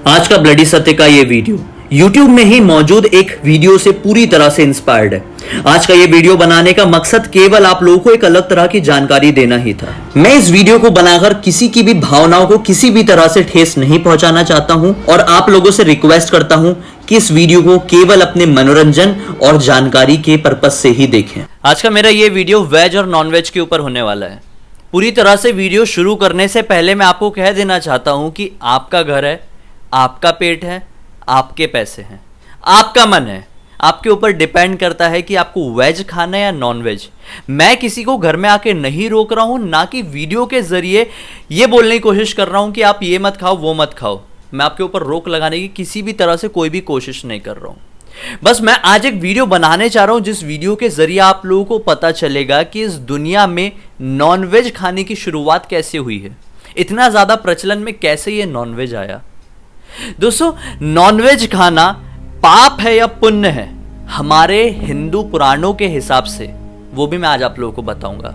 आज का ब्लडी सत्य का ये वीडियो YouTube में ही मौजूद एक वीडियो से पूरी तरह से इंस्पायर्ड है। आज का ये वीडियो बनाने का मकसद केवल आप लोगों को एक अलग तरह की जानकारी देना ही था। मैं इस वीडियो को बनाकर किसी की भी भावनाओं को किसी भी तरह से ठेस नहीं पहुंचाना चाहता हूं और आप लोगों से रिक्वेस्ट करता हूं कि इस वीडियो को केवल अपने मनोरंजन और जानकारी के पर्पज से ही देखें। आज का मेरा ये वीडियो वेज और नॉन वेज के ऊपर होने वाला है। पूरी तरह से वीडियो शुरू करने से पहले मैं आपको कह देना चाहता हूं कि आपका घर है, आपका पेट है, आपके पैसे हैं, आपका मन है, आपके ऊपर डिपेंड करता है कि आपको वेज खाना है या नॉन वेज। मैं किसी को घर में आके नहीं रोक रहा हूं, ना कि वीडियो के जरिए ये बोलने की कोशिश कर रहा हूं कि आप ये मत खाओ वो मत खाओ। मैं आपके ऊपर रोक लगाने की किसी भी तरह से कोई भी कोशिश नहीं कर रहा हूं। बस मैं आज एक वीडियो बनाने चाह रहा हूं जिस वीडियो के जरिए आप लोगों को पता चलेगा कि इस दुनिया में नॉन वेज खाने की शुरुआत कैसे हुई है, इतना ज्यादा प्रचलन में कैसे ये नॉन वेज आया। दोस्तों, नॉनवेज खाना पाप है या पुण्य है, हमारे हिंदू पुराणों के हिसाब से वो भी मैं आज आप लोगों को बताऊंगा।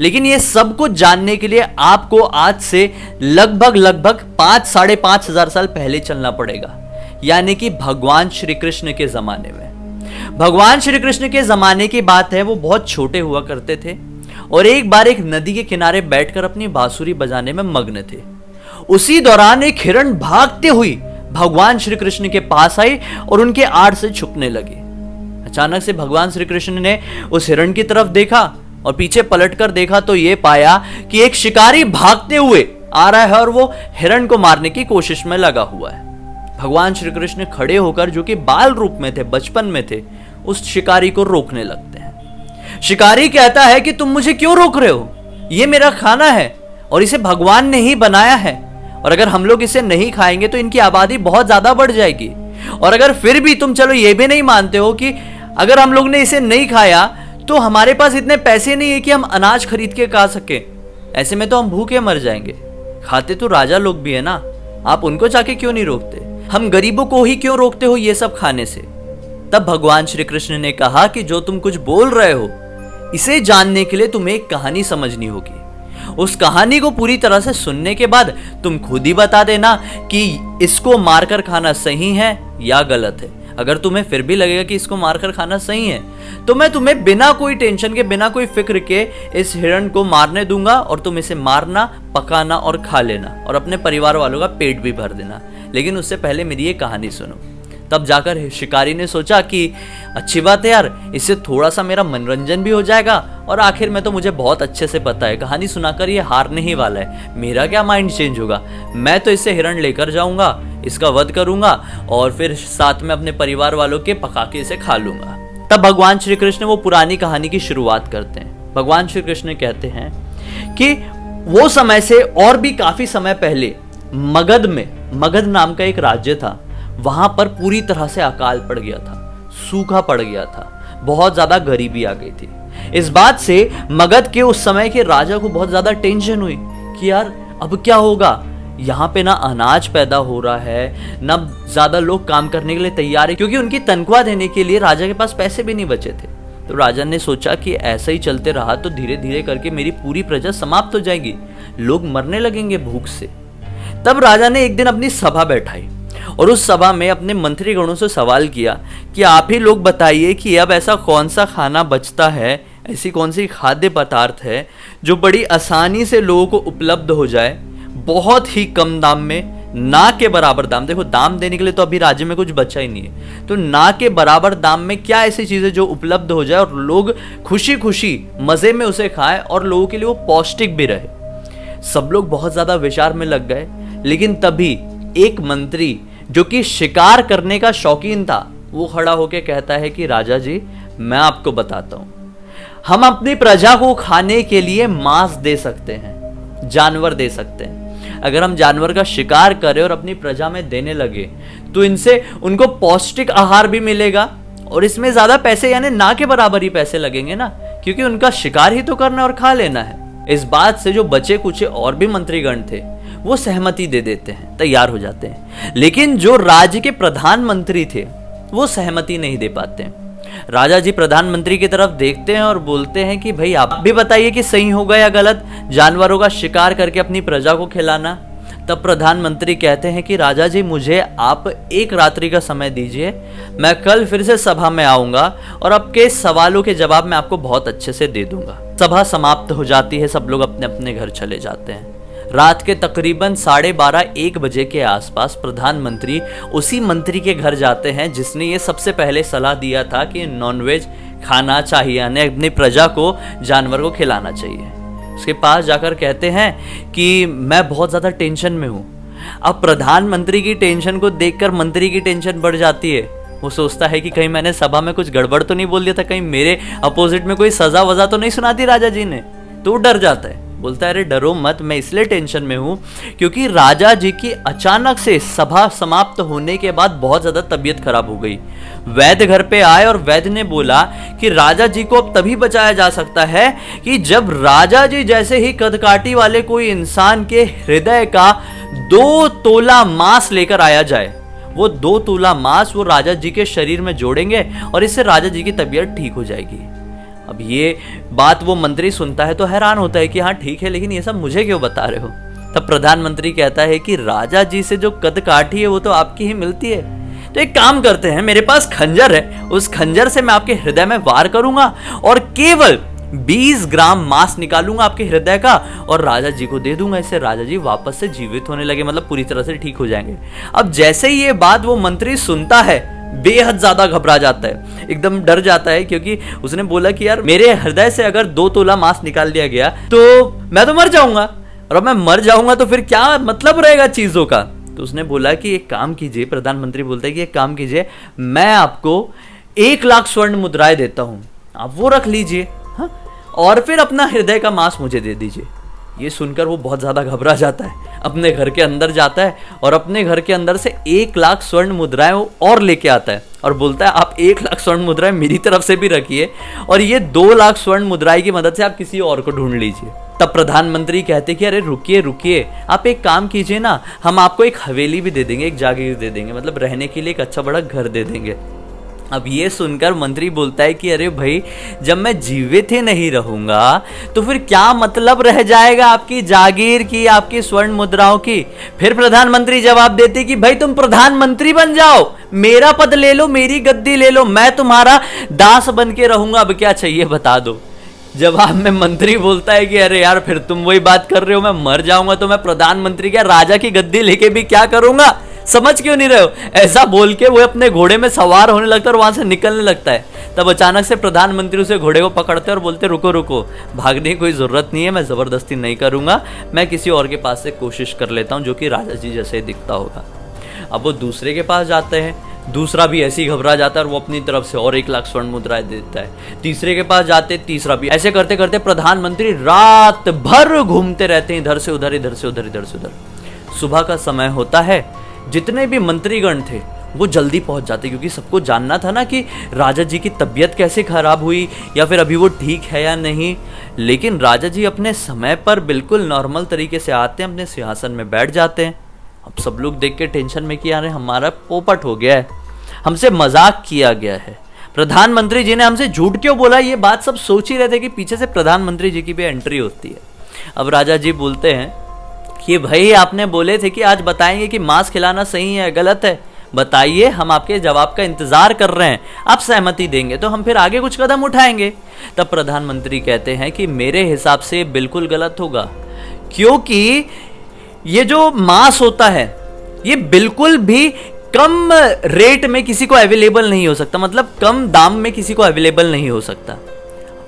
लेकिन ये सब कुछ जानने के लिए आपको आज से लगभग 5-5.5 साल पहले चलना पड़ेगा, यानी कि भगवान श्री कृष्ण के जमाने में। भगवान श्री कृष्ण के जमाने की बात है, वो बहुत छोटे हुआ करते थे और एक बार एक नदी के किनारे बैठकर अपनी बांसुरी बजाने में मग्न थे। उसी दौरान एक हिरण भागते हुई भगवान श्री कृष्ण के पास आई और उनके आड़ से छुपने लगी। अचानक से भगवान श्री कृष्ण ने उस हिरण की तरफ देखा और पीछे पलटकर देखा तो यह पाया कि एक शिकारी भागते हुए आ रहा है और वो हिरण को मारने की कोशिश में लगा हुआ है। भगवान श्री कृष्ण खड़े होकर, जो कि बाल रूप में थे, बचपन में थे, उस शिकारी को रोकने लगते हैं। शिकारी कहता है कि तुम मुझे क्यों रोक रहे हो, ये मेरा खाना है और इसे भगवान ने ही बनाया है और अगर हम लोग इसे नहीं खाएंगे तो इनकी आबादी बहुत ज्यादा बढ़ जाएगी। और अगर फिर भी तुम चलो ये भी नहीं मानते हो कि अगर हम लोग ने इसे नहीं खाया तो हमारे पास इतने पैसे नहीं है कि हम अनाज खरीद के खा सके, ऐसे में तो हम भूखे मर जाएंगे। खाते तो राजा लोग भी है ना, आप उनको जाके क्यों नहीं रोकते, हम गरीबों को ही क्यों रोकते हो ये सब खाने से। तब भगवान श्री कृष्ण ने कहा कि जो तुम कुछ बोल रहे हो इसे जानने के लिए तुम्हें एक कहानी समझनी होगी। उस कहानी को पूरी तरह से सुनने के बाद तुम खुद ही बता देना कि इसको मारकर खाना सही है या गलत है। अगर तुम्हें फिर भी लगेगा कि इसको मारकर खाना सही है तो मैं तुम्हें बिना कोई टेंशन के, बिना कोई फिक्र के इस हिरण को मारने दूंगा और तुम इसे मारना, पकाना और खा लेना और अपने परिवार वालों का पेट भी भर देना। लेकिन उससे पहले मेरी ये कहानी सुनो। तब जाकर शिकारी ने सोचा कि अच्छी बात है यार, इससे थोड़ा सा मेरा मनोरंजन भी हो जाएगा और आखिर में तो मुझे बहुत अच्छे से पता है कहानी सुनाकर ये हारने ही वाला है, मेरा क्या माइंड चेंज होगा। मैं तो इससे हिरण लेकर जाऊंगा, इसका वध करूंगा और फिर साथ में अपने परिवार वालों के पका के इसे खा लूंगा। तब भगवान श्री कृष्ण वो पुरानी कहानी की शुरुआत करते हैं। भगवान श्री कृष्ण कहते हैं कि वो समय से और भी काफी समय पहले मगध नाम का एक राज्य था। वहां पर पूरी तरह से अकाल पड़ गया था, सूखा पड़ गया था, बहुत ज्यादा गरीबी आ गई थी। इस बात से मगध के उस समय के राजा को बहुत ज्यादा टेंशन हुई कि यार अब क्या होगा, यहाँ पे ना अनाज पैदा हो रहा है, ना ज्यादा लोग काम करने के लिए तैयार है, क्योंकि उनकी तनख्वाह देने के लिए राजा के पास पैसे भी नहीं बचे थे। तो राजा ने सोचा कि ऐसा ही चलते रहा तो धीरे धीरे करके मेरी पूरी प्रजा समाप्त हो जाएगी, लोग मरने लगेंगे भूख से। तब राजा ने एक दिन अपनी सभा बैठाई और उस सभा में अपने मंत्रीगणों से सवाल किया कि आप ही लोग बताइए कि अब ऐसा कौन सा खाना बचता है, ऐसी कौन सी खाद्य पदार्थ है जो बड़ी आसानी से लोगों को उपलब्ध हो जाए, बहुत ही कम दाम में, ना के बराबर दाम। देखो, दाम देने के लिए तो अभी राज्य में कुछ बचा ही नहीं है, तो ना के बराबर दाम में क्या ऐसी चीजें जो उपलब्ध हो जाए और लोग खुशी खुशी मजे में उसे खाएं और लोगों के लिए वो पौष्टिक भी रहे। सब लोग बहुत ज्यादा विचार में लग गए। लेकिन तभी एक मंत्री जो कि शिकार करने का शौकीन था, वो खड़ा होकर कहता है कि राजा जी, मैं आपको बताता हूं, हम अपनी प्रजा को खाने के लिए मांस दे सकते हैं, जानवर दे सकते हैं। अगर हम जानवर का शिकार करें और अपनी प्रजा में देने लगे तो इनसे उनको पौष्टिक आहार भी मिलेगा और इसमें ज्यादा पैसे, यानी ना के बराबर ही पैसे लगेंगे ना, क्योंकि उनका शिकार ही तो करना और खा लेना है। इस बात से जो बचे कुछ और भी मंत्रीगण थे वो सहमति दे देते हैं, तैयार हो जाते हैं। लेकिन जो राज्य के प्रधानमंत्री थे वो सहमति नहीं दे पाते। राजा जी प्रधानमंत्री की तरफ देखते हैं और बोलते हैं कि भाई आप भी बताइए कि सही होगा या गलत जानवरों का शिकार करके अपनी प्रजा को खिलाना। तब प्रधानमंत्री कहते हैं कि राजा जी मुझे आप एक रात्रि का समय दीजिए, मैं कल फिर से सभा में आऊंगा और आपके सवालों के जवाब मैं आपको बहुत अच्छे से दे दूंगा। सभा समाप्त हो जाती है, सब लोग अपने अपने घर चले जाते हैं। रात के तकरीबन 12:30-1 बजे के आसपास प्रधानमंत्री उसी मंत्री के घर जाते हैं जिसने ये सबसे पहले सलाह दिया था कि नॉनवेज खाना चाहिए, यानी अपनी प्रजा को, जानवर को खिलाना चाहिए। उसके पास जाकर कहते हैं कि मैं बहुत ज़्यादा टेंशन में हूँ। अब प्रधानमंत्री की टेंशन को देखकर मंत्री की टेंशन बढ़ जाती है। वो सोचता है कि कहीं मैंने सभा में कुछ गड़बड़ तो नहीं बोल दिया था, कहीं मेरे अपोजिट में कोई सजा वजा तो नहीं सुना दी राजा जी ने। तो वो डर जाता है, बोलता है अरे डरो मत, मैं इसलिए टेंशन में हूँ क्योंकि राजा जी की अचानक से सभा समाप्त होने के बाद बहुत ज़्यादा तबीयत खराब हो गई। वैद्य घर पे आए और वैद्य ने बोला कि राजा जी को अब तभी बचाया जा सकता है कि जब राजा जी जैसे ही कदकाठी वाले कोई इंसान के हृदय का 2 तोला मांस लेकर आया जाए। वो 2 तोला मांस वो राजा जी के शरीर में जोड़ेंगे और इससे राजा जी की तबीयत ठीक हो जाएगी। अब ये बात वो मंत्री सुनता है तो हैरान होता है कि हाँ ठीक है, लेकिन ये सब मुझे क्यों बता रहे हो। तब प्रधानमंत्री कहता है कि राजा जी से जो कदकाठी है वो तो आपकी ही मिलती है, तो एक काम करते हैं, मेरे पास खंजर है, उस खंजर से मैं आपके हृदय में वार करूंगा और केवल 20 ग्राम मांस निकालूंगा आपके हृदय का और राजा जी को दे दूंगा। इससे राजा जी वापस से जीवित होने लगे, मतलब पूरी तरह से ठीक हो जाएंगे। अब जैसे ही ये बात वो मंत्री सुनता है, बेहद ज्यादा घबरा जाता है, एकदम डर जाता है, क्योंकि उसने बोला कि यार मेरे हृदय से अगर 2 तोला मांस निकाल लिया गया तो मैं तो मर जाऊंगा, और अब मैं मर जाऊंगा तो फिर क्या मतलब रहेगा चीजों का। तो उसने बोला कि एक काम कीजिए, प्रधानमंत्री बोलते हैं कि एक काम कीजिए, मैं आपको 1 लाख स्वर्ण मुद्राएं देता हूं, आप वो रख लीजिए, हाँ, और फिर अपना हृदय का मांस मुझे दे दीजिए। ये सुनकर वो बहुत ज्यादा घबरा जाता है, अपने घर के अंदर जाता है और अपने घर के अंदर से 1 लाख स्वर्ण मुद्राएं और लेके आता है और बोलता है आप 1 लाख स्वर्ण मुद्राएं मेरी तरफ से भी रखिए और ये 2 लाख स्वर्ण मुद्राएं की मदद से आप किसी और को ढूंढ लीजिए। तब प्रधानमंत्री कहते कि अरे रुकिए रुकिए, आप एक काम कीजिए ना, हम आपको एक हवेली भी दे देंगे, एक जागीर दे देंगे, मतलब रहने के लिए एक अच्छा बड़ा घर दे देंगे। अब ये सुनकर मंत्री बोलता है कि अरे भाई, जब मैं जीवित ही नहीं रहूंगा तो फिर क्या मतलब रह जाएगा आपकी जागीर की, आपकी स्वर्ण मुद्राओं की। फिर प्रधानमंत्री जवाब देते कि भाई तुम प्रधानमंत्री बन जाओ, मेरा पद ले लो, मेरी गद्दी ले लो, मैं तुम्हारा दास बन के रहूंगा, अब क्या चाहिए बता दो। जवाब में मंत्री बोलता है कि अरे यार फिर तुम वही बात कर रहे हो, मैं मर जाऊंगा तो मैं प्रधानमंत्री क्या राजा की गद्दी लेके भी क्या करूंगा, समझ क्यों नहीं रहे हो। ऐसा बोल के वो अपने घोड़े में सवार होने लगता है और वहां से निकलने लगता है। तब अचानक से प्रधानमंत्री उसे घोड़े को पकड़ते और बोलते रुको रुको, भागने की कोई जरूरत नहीं है, मैं जबरदस्ती नहीं करूंगा, मैं किसी और के पास से कोशिश कर लेता हूं जो कि राजा जी जैसे दिखता होगा। अब वो दूसरे के पास जाते हैं, दूसरा भी ऐसे ही घबरा जाता है और वो अपनी तरफ से और 1 लाख स्वर्ण मुद्राएं देता है। तीसरे के पास जाते, तीसरा भी। ऐसे करते करते प्रधानमंत्री रात भर घूमते रहते हैं, इधर से उधर, इधर से उधर, इधर से उधर। सुबह का समय होता है, जितने भी मंत्रीगण थे वो जल्दी पहुंच जाते, क्योंकि सबको जानना था ना कि राजा जी की तबीयत कैसे खराब हुई या फिर अभी वो ठीक है या नहीं। लेकिन राजा जी अपने समय पर बिल्कुल नॉर्मल तरीके से आते हैं, अपने सिंहासन में बैठ जाते हैं। अब सब लोग देख के टेंशन में कि यार हमारा पोपट हो गया है, हमसे मजाक किया गया है, प्रधानमंत्री जी ने हमसे झूठ क्यों बोला, ये बात सब सोच ही रहे थे कि पीछे से प्रधानमंत्री जी की भी एंट्री होती है। अब राजा जी बोलते हैं कि भाई आपने बोले थे कि आज बताएंगे कि मांस खिलाना सही है गलत है, बताइए, हम आपके जवाब का इंतजार कर रहे हैं, आप सहमति देंगे तो हम फिर आगे कुछ कदम उठाएंगे। तब प्रधानमंत्री कहते हैं कि मेरे हिसाब से बिल्कुल गलत होगा, क्योंकि ये जो मांस होता है ये बिल्कुल भी कम रेट में किसी को अवेलेबल नहीं हो सकता, मतलब कम दाम में किसी को अवेलेबल नहीं हो सकता।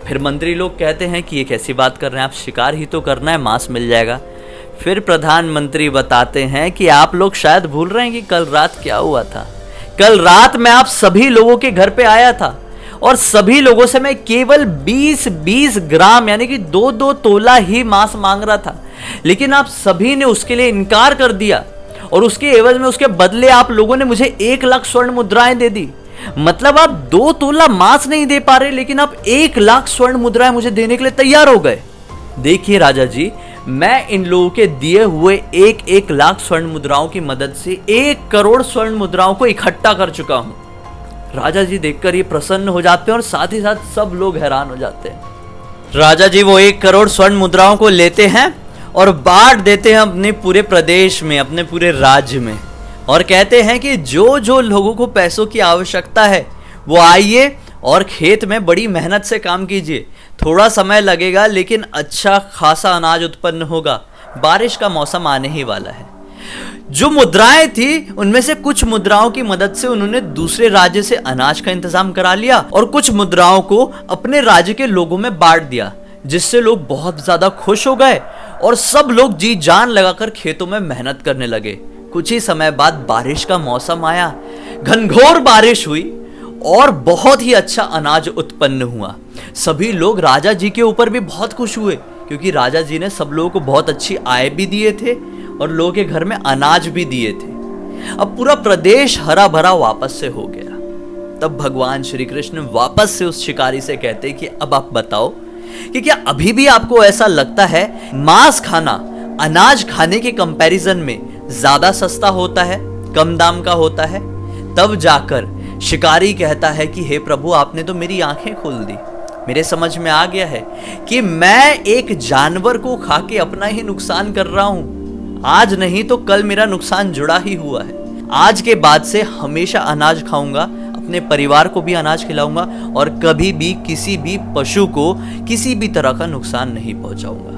फिर मंत्री लोग कहते हैं कि ये कैसी बात कर रहे हैं आप, शिकार ही तो करना है, मांस मिल जाएगा। फिर प्रधानमंत्री बताते हैं कि आप लोग शायद भूल रहे हैं कि कल रात क्या हुआ था। कल रात मैं आप सभी लोगों के घर पे आया था और सभी लोगों से मैं केवल 20-20 ग्राम यानी कि 2-2 तोला ही मांस मांग रहा था, लेकिन आप सभी ने उसके लिए इनकार कर दिया और उसके एवज में, उसके बदले आप लोगों ने मुझे 1 लाख स्वर्ण मुद्राएं दे दी। मतलब आप 2 तोला मांस नहीं दे पा रहे, लेकिन आप 1 लाख स्वर्ण मुद्राएं मुझे देने के लिए तैयार हो गए। देखिए राजा जी, मैं इन लोगों के दिए हुए 1-1 लाख स्वर्ण मुद्राओं की मदद से 1 करोड़ स्वर्ण मुद्राओं को इकट्ठा कर चुका हूं। राजा जी देखकर ये प्रसन्न हो जाते हैं और साथ ही साथ सब लोग हैरान हो जाते हैं। राजा जी वो 1 करोड़ स्वर्ण मुद्राओं को लेते हैं और बांट देते हैं अपने पूरे प्रदेश में, अपने पूरे राज्य में, और कहते हैं कि जो जो लोगों को पैसों की आवश्यकता है वो आइए और खेत में बड़ी मेहनत से काम कीजिए। थोड़ा समय लगेगा लेकिन अच्छा खासा अनाज उत्पन्न होगा। बारिश का मौसम आने ही वाला है। जो मुद्राएं थी उनमें से कुछ मुद्राओं की मदद से उन्होंने दूसरे राज्य से अनाज का इंतजाम करा लिया और कुछ मुद्राओं को अपने राज्य के लोगों में बांट दिया, जिससे लोग बहुत ज्यादा खुश हो गए और सब लोग जी जान लगाकर खेतों में मेहनत करने लगे। कुछ ही समय बाद बारिश का मौसम आया, घनघोर बारिश हुई और बहुत ही अच्छा अनाज उत्पन्न हुआ। सभी लोग राजा जी के ऊपर भी बहुत खुश हुए, क्योंकि राजा जी ने सब लोगों को बहुत अच्छी आय भी दिए थे और लोगों के घर में अनाज भी दिए थे। अब पूरा प्रदेश हरा भरा वापस से हो गया। तब भगवान श्री कृष्ण वापस से उस शिकारी से कहते कि अब आप बताओ कि क्या अभी भी आपको ऐसा लगता है मांस खाना अनाज खाने के कंपैरिजन में ज्यादा सस्ता होता है, कम दाम का होता है? तब जाकर शिकारी कहता है कि हे प्रभु, आपने तो मेरी आंखें खोल दी। मेरे समझ में आ गया है कि मैं एक जानवर को खा के अपना ही नुकसान कर रहा हूं। आज नहीं तो कल मेरा नुकसान जुड़ा ही हुआ है। आज के बाद से हमेशा अनाज खाऊंगा, अपने परिवार को भी अनाज खिलाऊंगा और कभी भी किसी भी पशु को किसी भी तरह का नुकसान नहीं पहुंचाऊंगा।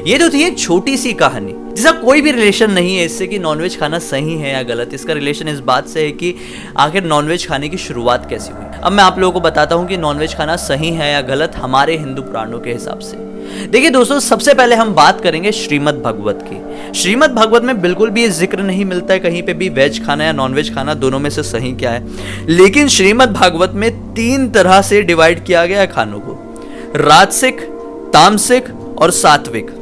ये तो थी एक छोटी सी कहानी जिसका कोई भी रिलेशन नहीं है इससे कि नॉनवेज खाना सही है या गलत। इसका रिलेशन इस बात से है कि आखिर नॉनवेज खाने की शुरुआत कैसी हुई। अब मैं आप लोगों को बताता हूं कि नॉनवेज खाना सही है या गलत हमारे हिंदू पुराणों के हिसाब से। देखिए दोस्तों, सबसे पहले हम बात करेंगे श्रीमद् भागवत की। श्रीमद् भागवत में बिल्कुल भी ये जिक्र नहीं मिलता है कहीं पे भी वेज खाना या नॉनवेज खाना दोनों में से सही क्या है, लेकिन श्रीमद् भागवत में 3 तरह से डिवाइड किया गया है खानों को: राजसिक, तामसिक और सात्विक।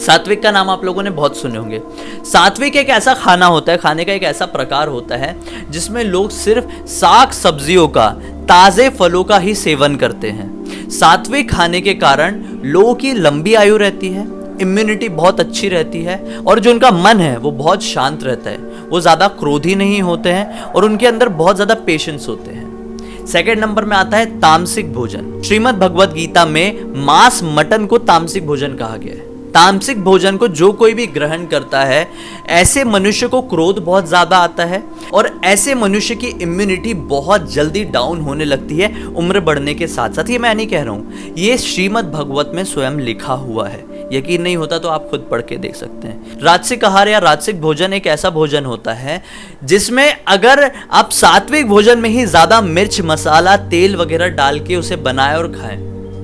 सात्विक का नाम आप लोगों ने बहुत सुने होंगे। सात्विक एक ऐसा खाना होता है, खाने का एक ऐसा प्रकार होता है जिसमें लोग सिर्फ साग सब्जियों का, ताजे फलों का ही सेवन करते हैं। सात्विक खाने के कारण लोगों की लंबी आयु रहती है, इम्यूनिटी बहुत अच्छी रहती है और जो उनका मन है वो बहुत शांत रहता है। वो ज्यादा क्रोधी नहीं होते हैं और उनके अंदर बहुत ज्यादा पेशेंस होते हैं। सेकेंड नंबर में आता है तामसिक भोजन। श्रीमद् भगवद गीता में मांस मटन को तामसिक भोजन कहा गया है। तामसिक भोजन को जो कोई भी ग्रहण करता है, ऐसे मनुष्य को क्रोध बहुत ज्यादा आता है और ऐसे मनुष्य की इम्यूनिटी बहुत जल्दी डाउन होने लगती है उम्र बढ़ने के साथ साथ। ये मैं नहीं कह रहा हूं, ये श्रीमद् भगवत में स्वयं लिखा हुआ है। यकीन नहीं होता तो आप खुद पढ़ के देख सकते हैं। राजसिक आहार या राजसिक भोजन एक ऐसा भोजन होता है जिसमें अगर आप सात्विक भोजन में ही ज्यादा मिर्च, मसाला, तेल वगैरह डाल के उसे बनाए और खाएं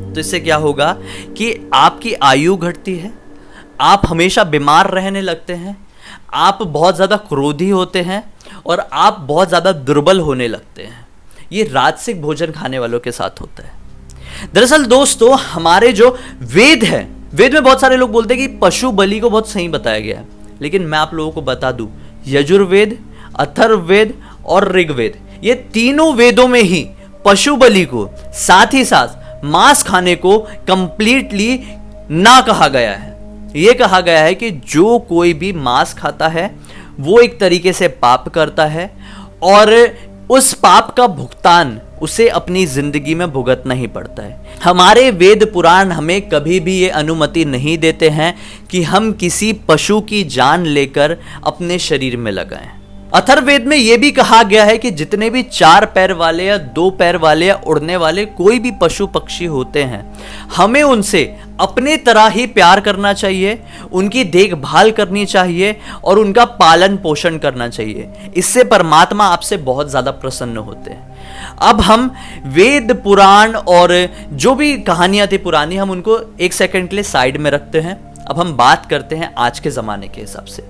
तो इससे क्या होगा कि आपकी आयु घटती है, आप हमेशा बीमार रहने लगते हैं, आप बहुत ज़्यादा क्रोधी होते हैं और आप बहुत ज़्यादा दुर्बल होने लगते हैं। ये राजसिक भोजन खाने वालों के साथ होता है। दरअसल दोस्तों, हमारे जो वेद है, वेद में बहुत सारे लोग बोलते हैं कि पशु बलि को बहुत सही बताया गया है, लेकिन मैं आप लोगों को बता दूं, यजुर्वेद, अथर्ववेद और ऋग्वेद, ये तीनों वेदों में ही पशु बलि को साथ ही साथ मांस खाने को कंप्लीटली ना कहा गया है। यह कहा गया है कि जो कोई भी मांस खाता है वो एक तरीके से पाप करता है और उस पाप का भुगतान उसे अपनी जिंदगी में भुगतना ही पड़ता है। हमारे वेद पुराण हमें कभी भी ये अनुमति नहीं देते हैं कि हम किसी पशु की जान लेकर अपने शरीर में लगाएं। अथर्ववेद में यह भी कहा गया है कि जितने भी 4 पैर वाले या 2 पैर वाले या उड़ने वाले कोई भी पशु पक्षी होते हैं, हमें उनसे अपने तरह ही प्यार करना चाहिए, उनकी देखभाल करनी चाहिए और उनका पालन पोषण करना चाहिए। इससे परमात्मा आपसे बहुत ज्यादा प्रसन्न होते हैं। अब हम वेद पुराण और जो भी कहानियां थी पुरानी, हम उनको 1 सेकंड के लिए साइड में रखते हैं। अब हम बात करते हैं आज के ज़माने के हिसाब से।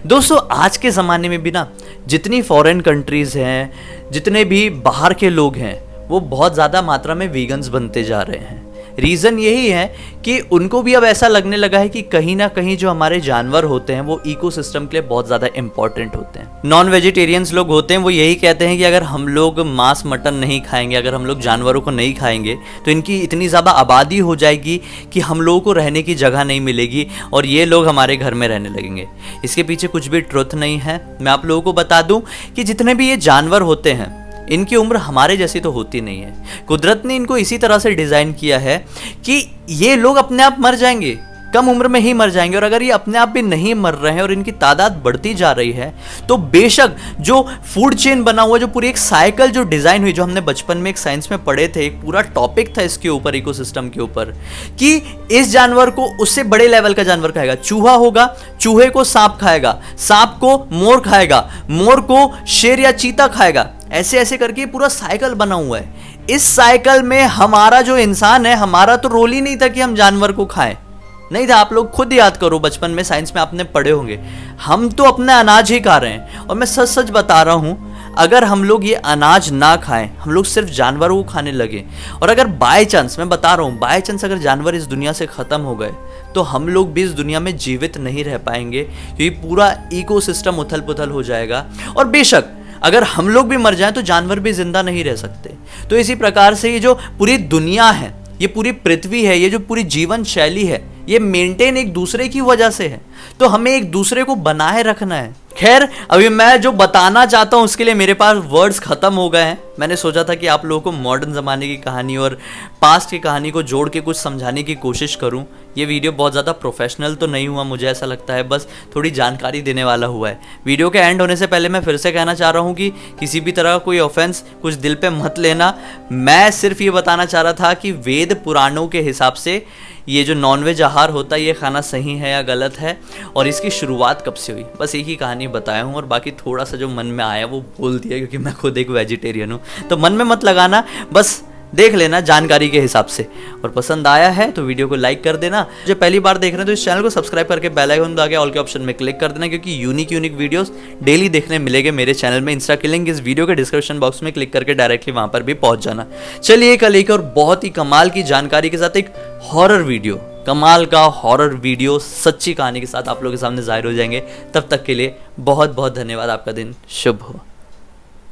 दोस्तों, आज के ज़माने में भी ना जितनी फॉरेन कंट्रीज़ हैं, जितने भी बाहर के लोग हैं, वो बहुत ज़्यादा मात्रा में वीगन्स बनते जा रहे हैं। रीज़न यही है कि उनको भी अब ऐसा लगने लगा है कि कहीं ना कहीं जो हमारे जानवर होते हैं वो इकोसिस्टम के लिए बहुत ज़्यादा इंपॉर्टेंट होते हैं। नॉन वेजिटेरियंस लोग होते हैं, वो यही कहते हैं कि अगर हम लोग मांस मटन नहीं खाएंगे, अगर हम लोग जानवरों को नहीं खाएंगे तो इनकी इतनी ज़्यादा आबादी हो जाएगी कि हम लोगों को रहने की जगह नहीं मिलेगी और ये लोग हमारे घर में रहने लगेंगे। इसके पीछे कुछ भी ट्रुथ नहीं है। मैं आप लोगों को बता दूँ कि जितने भी ये जानवर होते हैं, इनकी उम्र हमारे जैसी तो होती नहीं है। कुदरत ने इनको इसी तरह से डिज़ाइन किया है कि ये लोग अपने आप मर जाएंगे, कम उम्र में ही मर जाएंगे। और अगर ये अपने आप भी नहीं मर रहे हैं और इनकी तादाद बढ़ती जा रही है, तो बेशक जो फूड चेन बना हुआ, जो पूरी एक साइकिल जो डिजाइन हुई, जो हमने बचपन में एक साइंस में पढ़े थे, एक पूरा टॉपिक था इसके ऊपर, इकोसिस्टम के ऊपर, कि इस जानवर को उससे बड़े लेवल का जानवर खाएगा। चूहा होगा, चूहे को सांप खाएगा, सांप को मोर खाएगा, मोर को शेर या चीता खाएगा, ऐसे ऐसे करके पूरा साइकिल बना हुआ है। इस साइकिल में हमारा जो इंसान है, हमारा तो रोल ही नहीं था कि हम जानवर को खाएं, नहीं था। आप लोग खुद याद करो, बचपन में साइंस में आपने पढ़े होंगे, हम तो अपने अनाज ही खा रहे हैं। और मैं सच सच बता रहा हूं, अगर हम लोग ये अनाज ना खाएं, हम लोग सिर्फ जानवरों को खाने लगे, और अगर बाय चांस, मैं बता रहा हूं, बाय चांस अगर जानवर इस दुनिया से खत्म हो गए, तो हम लोग भी इस दुनिया में जीवित नहीं रह पाएंगे, क्योंकि पूरा इकोसिस्टम उथल पुथल हो जाएगा। और बेशक अगर हम लोग भी मर जाएं तो जानवर भी जिंदा नहीं रह सकते। तो इसी प्रकार से ये जो पूरी दुनिया है, ये पूरी पृथ्वी है, ये जो पूरी जीवन शैली है, ये मेंटेन एक दूसरे की वजह से है। तो हमें एक दूसरे को बनाए रखना है। खैर, अभी मैं जो बताना चाहता हूं उसके लिए मेरे पास वर्ड्स खत्म हो गए हैं। मैंने सोचा था कि आप लोगों को मॉडर्न ज़माने की कहानी और पास्ट की कहानी को जोड़ के कुछ समझाने की कोशिश करूं। ये वीडियो बहुत ज़्यादा प्रोफेशनल तो नहीं हुआ, मुझे ऐसा लगता है, बस थोड़ी जानकारी देने वाला हुआ है। वीडियो के एंड होने से पहले मैं फिर से कहना चाह रहा हूँ कि किसी भी तरह का कोई ऑफेंस कुछ दिल पे मत लेना। मैं सिर्फ ये बताना चाह रहा था कि वेद पुराणों के हिसाब से ये जो नॉनवेज आहार होता है, ये खाना सही है या गलत है, और इसकी शुरुआत कब से हुई, बस एक ही कहानी बताया हूँ। और बाकी थोड़ा सा जो मन में आया वो बोल दिया, क्योंकि मैं खुद एक वेजिटेरियन हूँ, तो मन में मत लगाना, बस देख लेना जानकारी के हिसाब से। और पसंद आया है तो वीडियो को लाइक कर देना। जो पहली बार देख रहे हैं तो इस चैनल को सब्सक्राइब करके बेल आइकन दबा के ऑल के ऑप्शन में क्लिक कर देना, क्योंकि यूनिक वीडियोस डेली देखने मिलेंगे मेरे चैनल में। इंस्टा की लिंक इस वीडियो के डिस्क्रिप्शन बॉक्स में क्लिक करके डायरेक्टली वहां पर भी पहुंच जाना। चलिए कल एक और बहुत ही कमाल की जानकारी के साथ एक हॉरर वीडियो, कमाल का हॉरर वीडियो सच्ची कहानी के साथ आप लोगों के सामने जाहिर हो जाएंगे। तब तक के लिए बहुत बहुत धन्यवाद। आपका दिन शुभ हो।